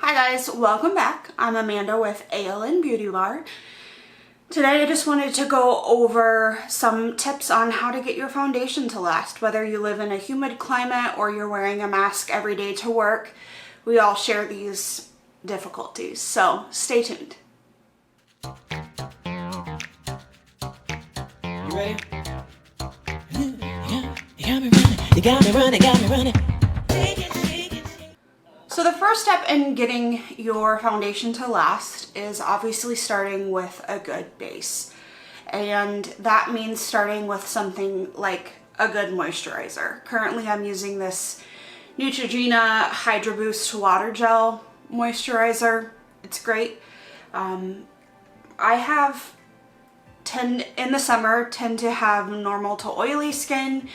Hi guys, welcome back. I'm Amanda with ALN Beauty Bar. Today I just wanted to go over some tips on how to get your foundation to last. Whether you live in a humid climate or you're wearing a mask every day to work, we all share these difficulties, so stay tuned. You ready? You got me running. So the first step in getting your foundation to last is obviously starting with a good base. And that means starting with something like a good moisturizer. Currently I'm using this Neutrogena Hydro Boost Water Gel moisturizer. It's great. I in the summer tend to have normal to oily skin.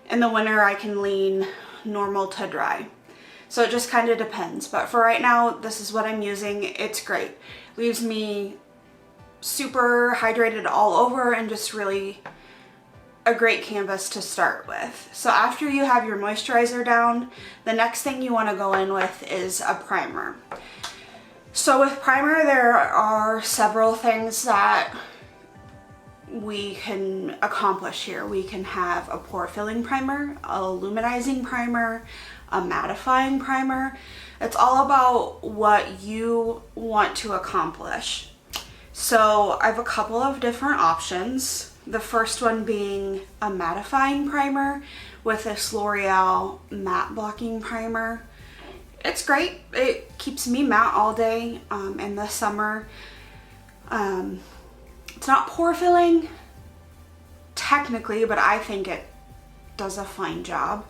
In the winter I can lean normal to dry. So it just kind of depends, but for right now, this is what I'm using. It's great. Leaves me super hydrated all over and just really a great canvas to start with. So after you have your moisturizer down, the next thing you want to go in with is a primer. So with primer, there are several things that we can accomplish here. We can have a pore filling primer, a luminizing primer, a mattifying primer. It's all about what you want to accomplish. So I have a couple of different options. The first one being a mattifying primer with this L'Oreal matte blocking primer. It's great. It keeps me matte all day in the summer. It's not pore filling technically, but I think it does a fine job.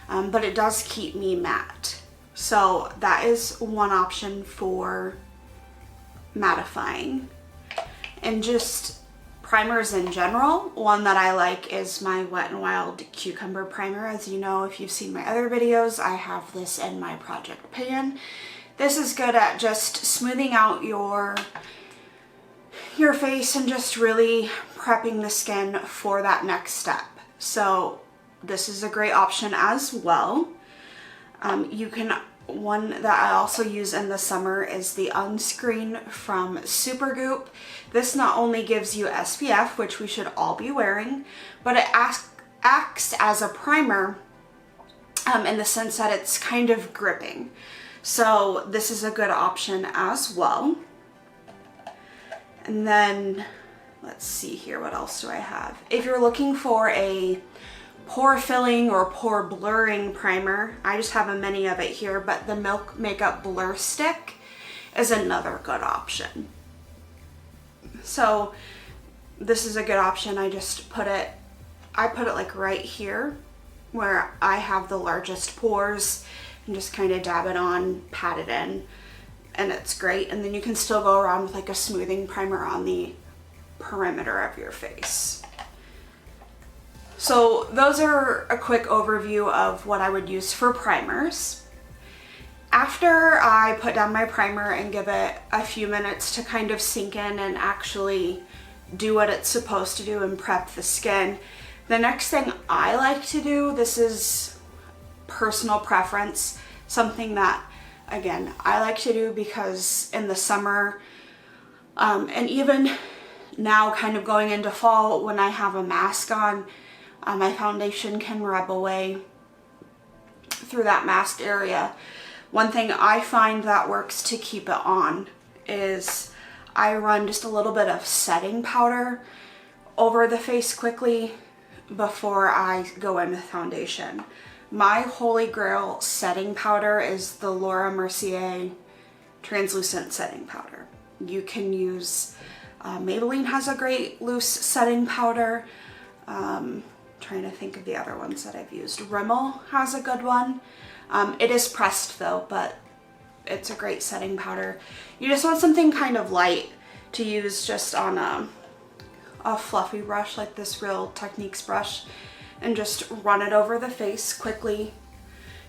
But it does keep me matte. So that is one option for mattifying. And just primers in general, one that I like is my Wet n Wild Cucumber Primer. As you know, if you've seen my other videos, I have this in my project pan. This is good at just smoothing out your face and just really prepping the skin for that next step. So this is a great option as well. One that I also use in the summer is the Unscreen from Supergoop. This not only gives you SPF, which we should all be wearing, but it acts as a primer in the sense that it's kind of gripping. So this is a good option as well. And then let's see here, what else do I have? If you're looking for a pore filling or pore blurring primer, I just have a mini of it here, but the Milk Makeup Blur Stick is another good option. So this is a good option. I put it like right here where I have the largest pores and just kind of dab it on, pat it in, and it's great. And then you can still go around with like a smoothing primer on the perimeter of your face. So those are a quick overview of what I would use for primers. After I put down my primer and give it a few minutes to kind of sink in and actually do what it's supposed to do and prep the skin, the next thing I like to do, this is personal preference, something that, again, I like to do because in the summer, and even now kind of going into fall when I have a mask on, my foundation can rub away through that masked area. One thing I find that works to keep it on is I run just a little bit of setting powder over the face quickly before I go in with foundation. My holy grail setting powder is the Laura Mercier translucent setting powder. You can use, Maybelline has a great loose setting powder. Trying to think of the other ones that I've used. Rimmel has a good one. It is pressed though, but it's a great setting powder. You just want something kind of light to use just on a fluffy brush like this Real Techniques brush, and just run it over the face quickly,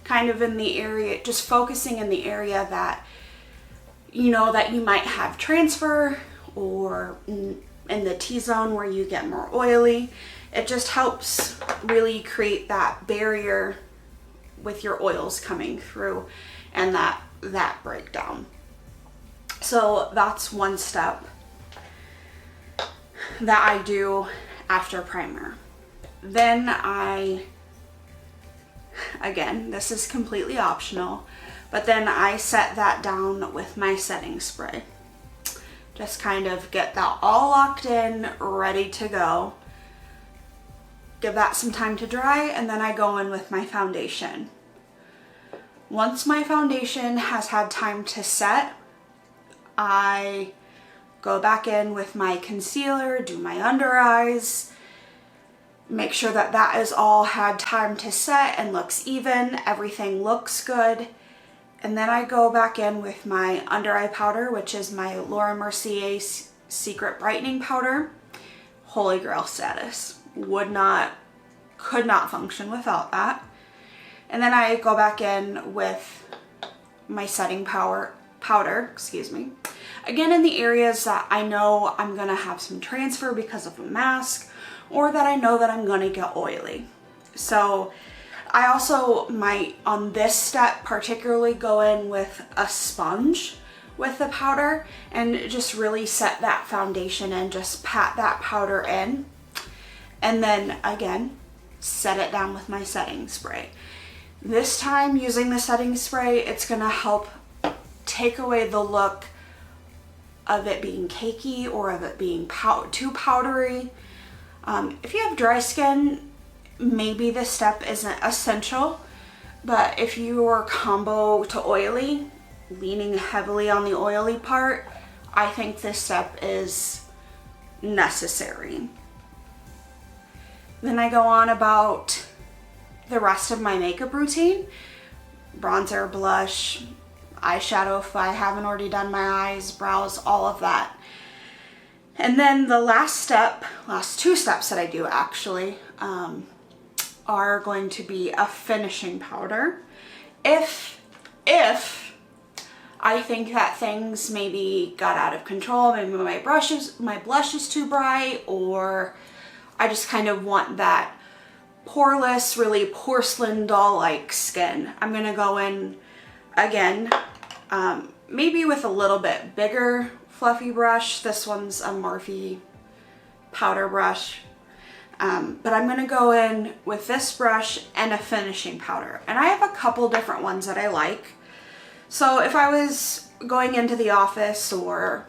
kind of in the area, just focusing in the area that you know that you might have transfer, or in the T-zone where you get more oily. It just helps really create that barrier with your oils coming through and that that breakdown. So that's one step that I do after primer. Then again, this is completely optional, but then I set that down with my setting spray. Just kind of get that all locked in, ready to go. Give that some time to dry, and then I go in with my foundation. Once my foundation has had time to set, I go back in with my concealer, do my under eyes, make sure that that is all had time to set and looks even, everything looks good. And then I go back in with my under eye powder, which is my Laura Mercier Secret Brightening Powder. Holy grail status. Could not function without that. And then I go back in with my setting powder, again in the areas that I know I'm gonna have some transfer because of a mask, or that I know that I'm gonna get oily. So I also might, on this step particularly, go in with a sponge with the powder and just really set that foundation and just pat that powder in. And then again, set it down with my setting spray. This time, using the setting spray, it's gonna help take away the look of it being cakey or of it being too powdery. If you have dry skin, maybe this step isn't essential, but if you are combo to oily, leaning heavily on the oily part, I think this step is necessary. Then I go on about the rest of my makeup routine. Bronzer, blush, eyeshadow if I haven't already done my eyes, brows, all of that. And then the last two steps that I do actually, are going to be a finishing powder. If I think that things maybe got out of control, maybe my blush is too bright, or I just kind of want that poreless, really porcelain doll-like skin, I'm gonna go in again, maybe with a little bit bigger fluffy brush. This one's a Morphe powder brush. But I'm gonna go in with this brush and a finishing powder. And I have a couple different ones that I like. So if I was going into the office or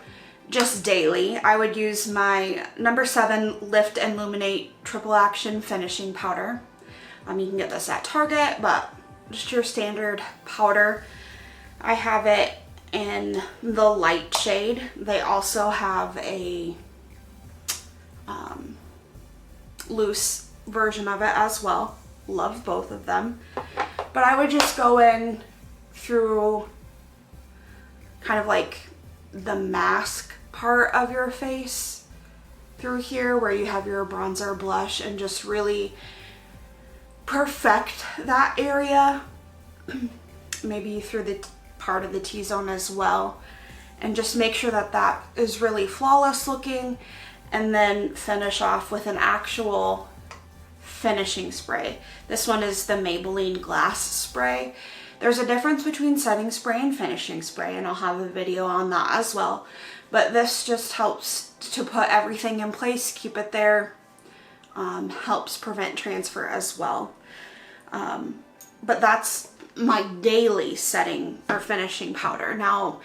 just daily, I would use my number 7 Lift and Illuminate Triple Action Finishing Powder. You can get this at Target, but just your standard powder. I have it in the light shade. They also have a loose version of it as well. Love both of them. But I would just go in through kind of like the mask part of your face, through here where you have your bronzer, blush, and just really perfect that area. Maybe through the part of the T-zone as well, and just make sure that that is really flawless looking. And then finish off with an actual finishing spray. This one is the Maybelline Glass Spray. There's a difference between setting spray and finishing spray, and I'll have a video on that as well. But this just helps to put everything in place, keep it there, helps prevent transfer as well. But that's my daily setting or finishing powder. Now,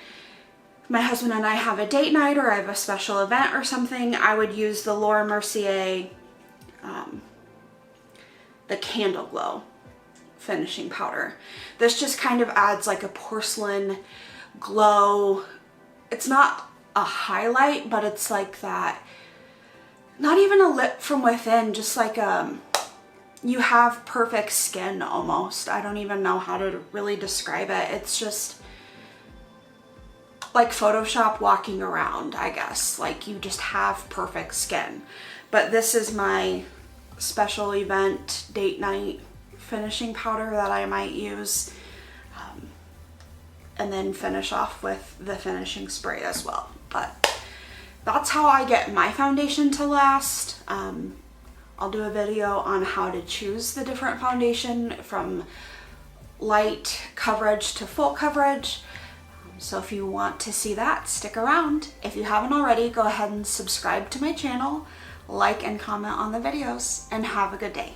my husband and I have a date night or I have a special event or something, I would use the Laura Mercier, the Candle Glow finishing powder. This just kind of adds like a porcelain glow. It's not a highlight, but it's like that, not even a lip from within, just like you have perfect skin almost. I don't even know how to really describe it. It's just like Photoshop walking around, I guess. Like you just have perfect skin. But this is my special event date night finishing powder that I might use, and then finish off with the finishing spray as well. But that's how I get my foundation to last. I'll do a video on how to choose the different foundation from light coverage to full coverage. So if you want to see that, stick around. If you haven't already, go ahead and subscribe to my channel, like and comment on the videos, and have a good day.